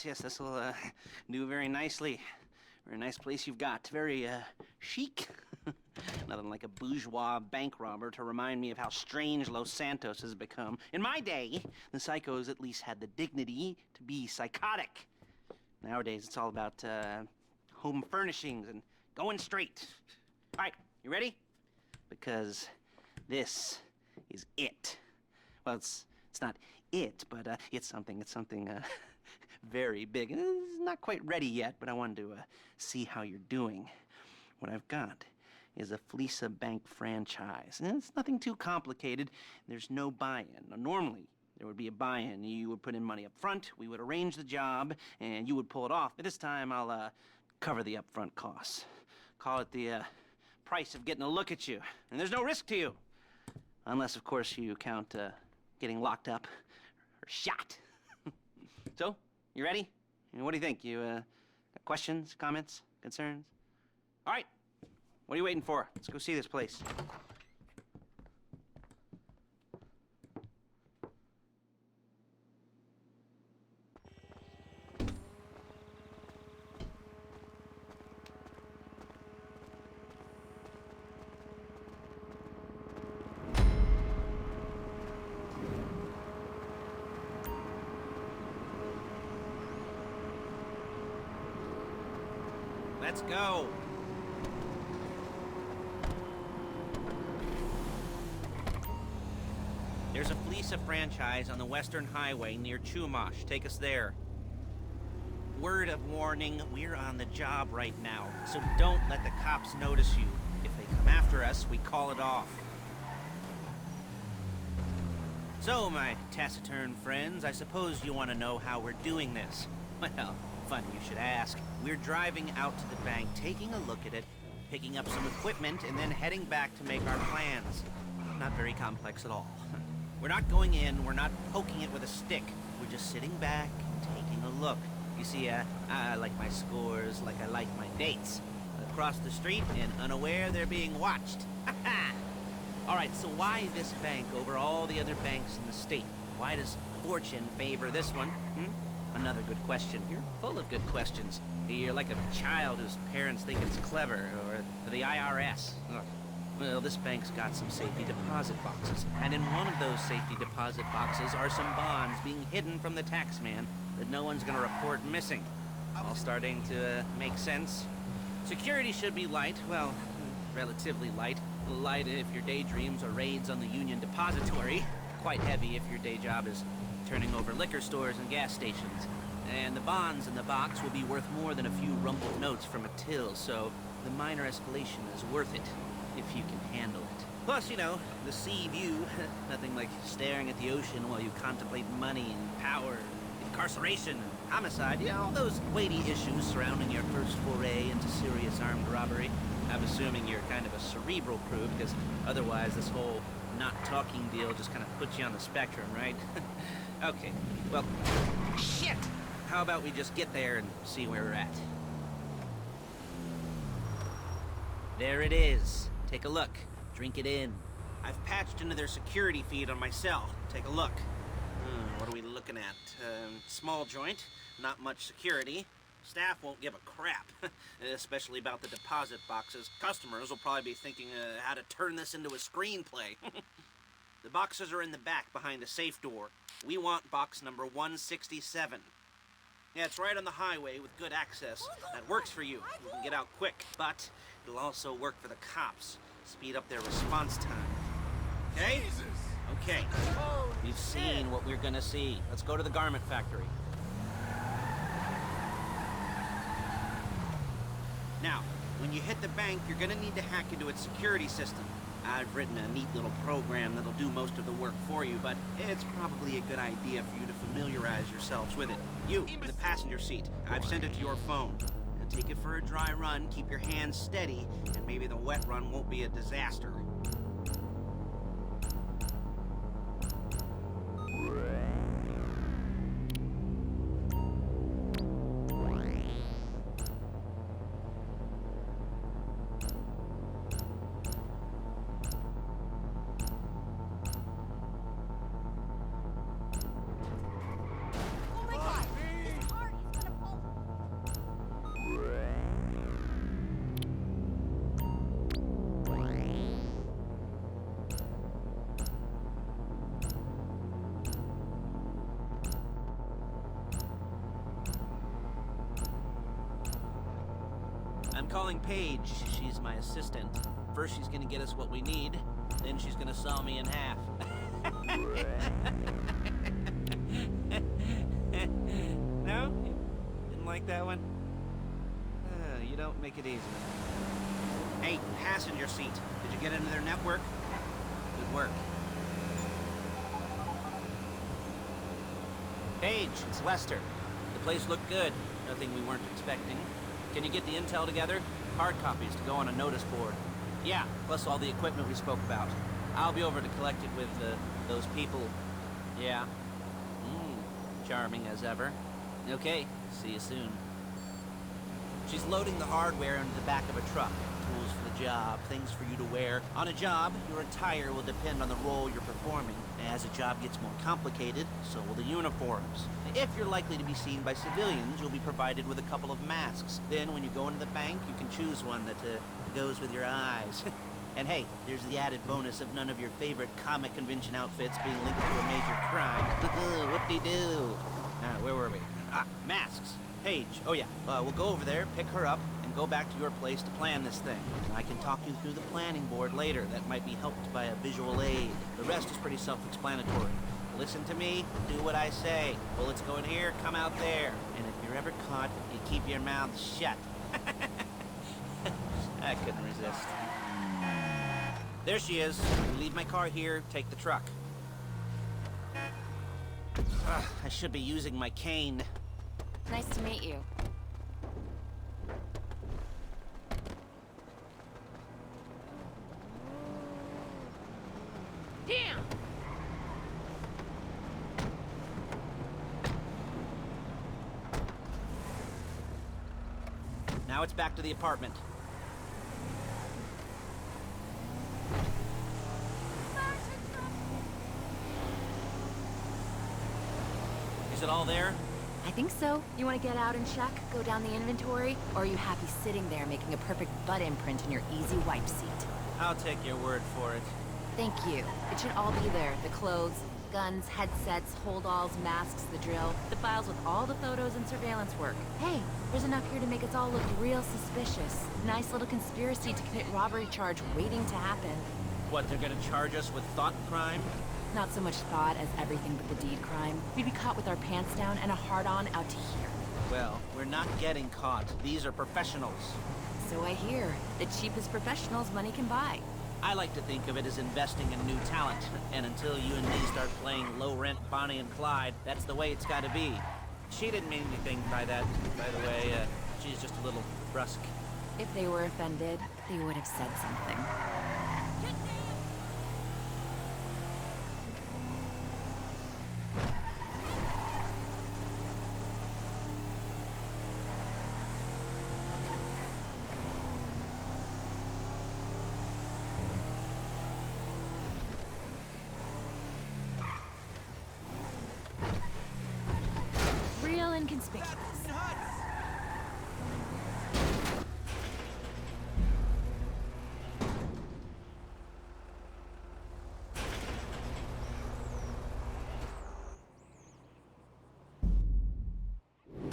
yes, this will do very nicely. Very nice place you've got. Very chic. Nothing like a bourgeois bank robber to remind me of how strange Los Santos has become. In my day, the psychos at least had the dignity to be psychotic. Nowadays, it's all about home furnishings and going straight. All right, you ready? Because this is it. Well, it's not it, but it's something very big. And it's not quite ready yet, but I wanted to see how you're doing. What I've got is a Fleeca Bank franchise. And it's nothing too complicated. There's no buy-in. Now, normally, there would be a buy-in. You would put in money up front, we would arrange the job, and you would pull it off. But this time, I'll cover the upfront costs. Call it the price of getting a look at you. And there's no risk to you. Unless, of course, you count getting locked up or shot. So, you ready? What do you think? You got questions, comments, concerns? All right. What are you waiting for? Let's go see this place. Let's go. There's a Fleeca franchise on the Western Highway near Chumash. Take us there. Word of warning, we're on the job right now, so don't let the cops notice you. If they come after us, we call it off. So, my taciturn friends, I suppose you want to know how we're doing this. Well, funny you should ask. We're driving out to the bank, taking a look at it, picking up some equipment, and then heading back to make our plans. Not very complex at all. We're not going in, we're not poking it with a stick. We're just sitting back and taking a look. You see, I like my scores like I like my dates. Across the street and unaware they're being watched. All right, so why this bank over all the other banks in the state? Why does fortune favor this one? Another good question. You're full of good questions. You're like a child whose parents think it's clever, or the IRS. Ugh. Well, this bank's got some safety deposit boxes, and in one of those safety deposit boxes are some bonds being hidden from the tax man that no one's gonna report missing. All starting to make sense. Security should be light, well, relatively light. Light if your daydreams are raids on the Union Depository. Quite heavy if your day job is turning over liquor stores and gas stations. And the bonds in the box will be worth more than a few rumpled notes from a till, so the minor escalation is worth it, if you can handle it. Plus, you know, the sea view. Nothing like staring at the ocean while you contemplate money and power, incarceration and homicide. You know, all those weighty issues surrounding your first foray into serious armed robbery. I'm assuming you're kind of a cerebral crew, because otherwise this whole not talking deal just kind of puts you on the spectrum, right? Okay, well, shit! How about we just get there and see where we're at? There it is. Take a look. Drink it in. I've patched into their security feed on my cell. Take a look. What are we looking at? Small joint, not much security. Staff won't give a crap, especially about the deposit boxes. Customers will probably be thinking how to turn this into a screenplay. The boxes are in the back behind a safe door. We want box number 167. Yeah, it's right on the highway with good access. That works for you. You can get out quick, but it'll also work for the cops. Speed up their response time. Okay? Okay. We've seen what we're gonna see. Let's go to the garment factory. Now, when you hit the bank, you're gonna need to hack into its security system. I've written a neat little program that'll do most of the work for you, but it's probably a good idea for you to familiarize yourselves with it. You, in the passenger seat, I've sent it to your phone. Now take it for a dry run, keep your hands steady, and maybe the wet run won't be a disaster. calling Paige. She's my assistant. First she's gonna get us what we need, then she's gonna saw me in half. No? Didn't like that one? You don't make it easy. Hey, passenger seat. Did you get into their network? Good work. Paige, it's Lester. The place looked good. Nothing we weren't expecting. Can you get the intel together? Hard copies to go on a notice board. Yeah, plus all the equipment we spoke about. I'll be over to collect it with those people. Yeah. Charming as ever. Okay, see you soon. She's loading the hardware into the back of a truck. Tools for the job, things for you to wear. On a job, your attire will depend on the role you're performing. As a job gets more complicated, so will the uniforms. If you're likely to be seen by civilians, you'll be provided with a couple of masks. Then, when you go into the bank, you can choose one that goes with your eyes. And hey, there's the added bonus of none of your favorite comic convention outfits being linked to a major crime. Whoop-de-doo. Where were we? Masks. Paige. Oh yeah, we'll go over there, pick her up, and go back to your place to plan this thing. I can talk you through the planning board later. That might be helped by a visual aid. The rest is pretty self-explanatory. Listen to me, do what I say. Bullets go in here, come out there. And if you're ever caught, you keep your mouth shut. I couldn't resist. There she is. Leave my car here, take the truck. I should be using my cane. Nice to meet you. Damn! Now it's back to the apartment. Is it all there? I think so. You want to get out and check? Go down the inventory? Or are you happy sitting there making a perfect butt imprint in your easy wipe seat? I'll take your word for it. Thank you. It should all be there. The clothes, guns, headsets, hold-alls, masks, the drill, the files with all the photos and surveillance work. Hey, there's enough here to make us all look real suspicious. Nice little conspiracy to commit robbery charge waiting to happen. What, they're gonna charge us with thought crime? Not so much thought as everything but the deed crime. We'd be caught with our pants down and a hard-on out to here. Well, we're not getting caught. These are professionals. So I hear. The cheapest professionals money can buy. I like to think of it as investing in new talent. And until you and me start playing low-rent Bonnie and Clyde, that's the way it's gotta be. She didn't mean anything by that, by the way. She's just a little brusque. If they were offended, they would have said something. Real inconspicuous.